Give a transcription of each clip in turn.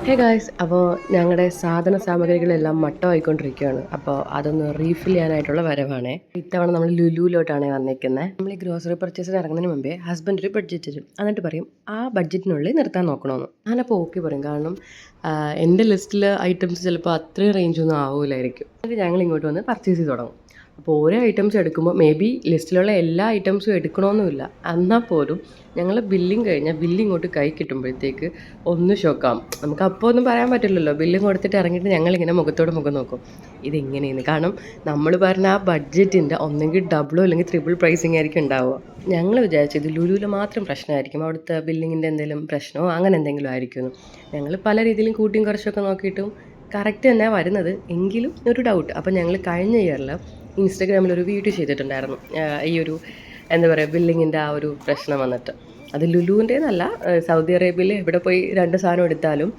Hey guys, അപ്പോൾ ഞങ്ങളുടെ സാധന സാമഗ്രികളെല്ലാം മട്ടമായിക്കൊണ്ടിരിക്കുകയാണ്. അപ്പോൾ അതൊന്ന് റീഫിൽ ചെയ്യാനായിട്ടുള്ള വരവാണേ. ഇത്തവണ നമ്മൾ ലുലുവിലോട്ടാണ് വന്നിരിക്കുന്നത്. നമ്മൾ ഈ ഗ്രോസറി പർച്ചേസിന് ഇറങ്ങുന്നതിന് മുമ്പേ ഹസ്ബൻഡ് ഒരു ബഡ്ജറ്റ് തരും. എന്നിട്ട് പറയും ആ ബഡ്ജറ്റിനുള്ളിൽ നിർത്താൻ നോക്കണമെന്ന്. ഞാനപ്പോൾ ഓക്കെ പറയും. കാരണം എൻ്റെ ലിസ്റ്റിൽ ഐറ്റംസ് ചിലപ്പോൾ അത്രയും റേഞ്ചൊന്നും ആവില്ലായിരിക്കും. എന്നിട്ട് ഞങ്ങൾ ഇങ്ങോട്ട് വന്ന് പർച്ചേസ് ചെയ്ത് തുടങ്ങും. അപ്പോൾ ഓരോ ഐറ്റംസ് എടുക്കുമ്പോൾ മേ ബി ലിസ്റ്റിലുള്ള എല്ലാ ഐറ്റംസും എടുക്കണമെന്നില്ല. എന്നാൽ പോലും ഞങ്ങൾ ബില്ലിങ് കഴിഞ്ഞാൽ ഇങ്ങോട്ട് കൈ കിട്ടുമ്പോഴത്തേക്ക് ഒന്ന് ഷോക്കാം. നമുക്ക് അപ്പോൾ ഒന്നും പറയാൻ പറ്റില്ലല്ലോ. ബില്ലും കൊടുത്തിട്ട് ഇറങ്ങിയിട്ട് ഞങ്ങളിങ്ങനെ മുഖത്തോട് മുഖം നോക്കും, ഇതെങ്ങനെയാണ്. കാരണം നമ്മൾ പറഞ്ഞ ആ ബഡ്ജറ്റിൻ്റെ ഒന്നെങ്കിൽ ഡബിളോ അല്ലെങ്കിൽ ട്രിപ്പിൾ പ്രൈസിങ് ആയിരിക്കും ഉണ്ടാവുക. ഞങ്ങൾ വിചാരിച്ചത് ലുലുവിൽ മാത്രം പ്രശ്നമായിരിക്കും, അവിടുത്തെ ബില്ലിങ്ങിൻ്റെ എന്തെങ്കിലും പ്രശ്നമോ അങ്ങനെ എന്തെങ്കിലും ആയിരിക്കുമെന്ന്. ഞങ്ങൾ പല രീതിയിലും കൂട്ടിയും കുറച്ചൊക്കെ നോക്കിയിട്ടും കറക്റ്റ് തന്നെയാണ് വരുന്നത്. എങ്കിലും ഒരു ഡൗട്ട്. അപ്പോൾ ഞങ്ങൾ കഴിഞ്ഞ ഇയറിൽ ഇൻസ്റ്റഗ്രാമിലൊരു വീഡിയോ ചെയ്തിട്ടുണ്ടായിരുന്നു, ഈ ഒരു എന്താ പറയുക ബില്ലിങ്ങിൻ്റെ ആ ഒരു പ്രശ്നം വന്നിട്ട്. അത് ലുലുവിൻ്റേതല്ല, സൗദി അറേബ്യയിൽ എവിടെ പോയി 2 സാധനം എടുത്താലും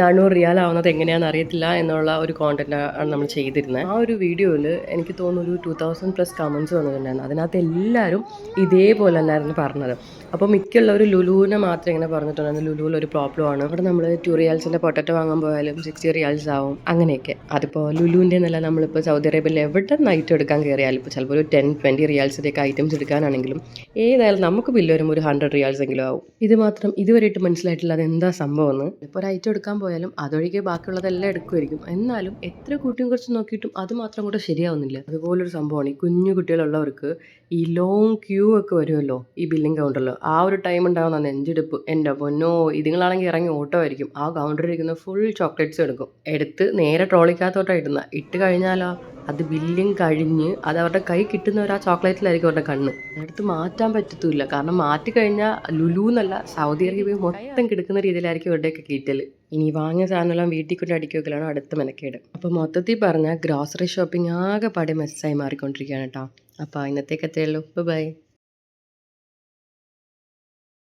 400 റിയാൽ ആവുന്നത് എങ്ങനെയാണെന്ന് അറിയത്തില്ല എന്നുള്ള ഒരു കോണ്ടന്റ് ആണ് നമ്മൾ ചെയ്തിരുന്നത്. ആ ഒരു വീഡിയോയിൽ എനിക്ക് തോന്നുന്നു ഒരു 2000+ കമൻറ്റ്സ് വന്നിട്ടുണ്ടായിരുന്നു. അതിനകത്ത് എല്ലാവരും ഇതേപോലെ തന്നെയായിരുന്നു പറഞ്ഞത്. അപ്പോൾ മിക്കുള്ളവർ ലുലുവിനെ മാത്രം ഇങ്ങനെ പറഞ്ഞിട്ടുണ്ടായിരുന്നു, ലുലുവിൽ ഒരു പ്രോബ്ലമാണ്, അവിടെ നമ്മൾ 2 റിയാൽസിൻ്റെ പൊട്ടറ്റോ വാങ്ങാൻ പോയാലും 60 റിയാൽസ് ആവും അങ്ങനെയൊക്കെ. അതിപ്പോൾ ലുലുവിൻ്റെ എന്നല്ല, നമ്മളിപ്പോൾ സൗദി അറേബ്യയിൽ എവിടെ നൈറ്റ് എടുക്കാൻ കയറിയാലും ഇപ്പോൾ ചിലപ്പോൾ ഒരു 10-20 റിയാൽസിൻ്റെയൊക്കെ ഐറ്റംസ് എടുക്കാനാണെങ്കിലും ഏതായാലും നമുക്ക് ബില്ല് വരുമ്പോൾ ഒരു 100 റിയാൽസ് എങ്കിലും ആവും. ഇത് മാത്രം ഇതുവരെയായിട്ട് മനസ്സിലായിട്ടില്ല അതെന്താ സംഭവം എന്ന്. ഇപ്പോൾ ഒരു ഐറ്റം എടുക്കാൻ പോയാലും അതൊഴികെ ബാക്കിയുള്ളതെല്ലാം എടുക്കുമായിരിക്കും. എന്നാലും എത്ര കൂട്ടിയും കുറച്ച് നോക്കിയിട്ടും അത് മാത്രം കൂടെ ശരിയാവുന്നില്ല. അതുപോലൊരു സംഭവമാണ് ഈ കുഞ്ഞു കുട്ടികളുള്ളവർക്ക് ഈ ലോങ് ക്യൂ ഒക്കെ വരുമല്ലോ ഈ ബില്ലിംഗ് കൗണ്ടറിൽ. ആ ഒരു ടൈം ഉണ്ടാകുന്ന നെഞ്ചെടുപ്പ്, എൻ്റെ പൊന്നോ. ഇതുങ്ങളാണെങ്കിൽ ഇറങ്ങി ഓട്ടോ ആയിരിക്കും. ആ കൗണ്ടറിൽ ഇരിക്കുന്ന ഫുൾ ചോക്ലേറ്റ്സ് എടുത്ത് നേരെ ട്രോളിക്കകത്തോട്ടാണ് ഇട്ട് കഴിഞ്ഞാലോ അത് ബില്ലിങ് കഴിഞ്ഞ് അത് അവരുടെ കൈ കിട്ടുന്നവർ ആ ചോക്ലേറ്റിലായിരിക്കും അവരുടെ കണ്ണ്. അടുത്ത് മാറ്റാൻ പറ്റത്തില്ല. കാരണം മാറ്റിക്കഴിഞ്ഞാൽ ലുലു എന്നല്ല, സൗദി അറേബ്യ മൊത്തം കിടക്കുന്ന രീതിയിലായിരിക്കും ഇവരുടെയൊക്കെ കീറ്റൽ. ഇനി വാങ്ങിയ സാധനമെല്ലാം വീട്ടിൽ കൊണ്ട് അടുക്കി വെക്കലാണ് അടുത്ത മെനക്കേട്. അപ്പോൾ മൊത്തത്തിൽ പറഞ്ഞാൽ ഗ്രോസറി ഷോപ്പിംഗ് ആകെ പാടെ മെസ്സായി മാറിക്കൊണ്ടിരിക്കുകയാണ് കേട്ടോ. അപ്പോൾ ഇന്നത്തേക്ക് എത്രയുള്ളൂ. ബൈ.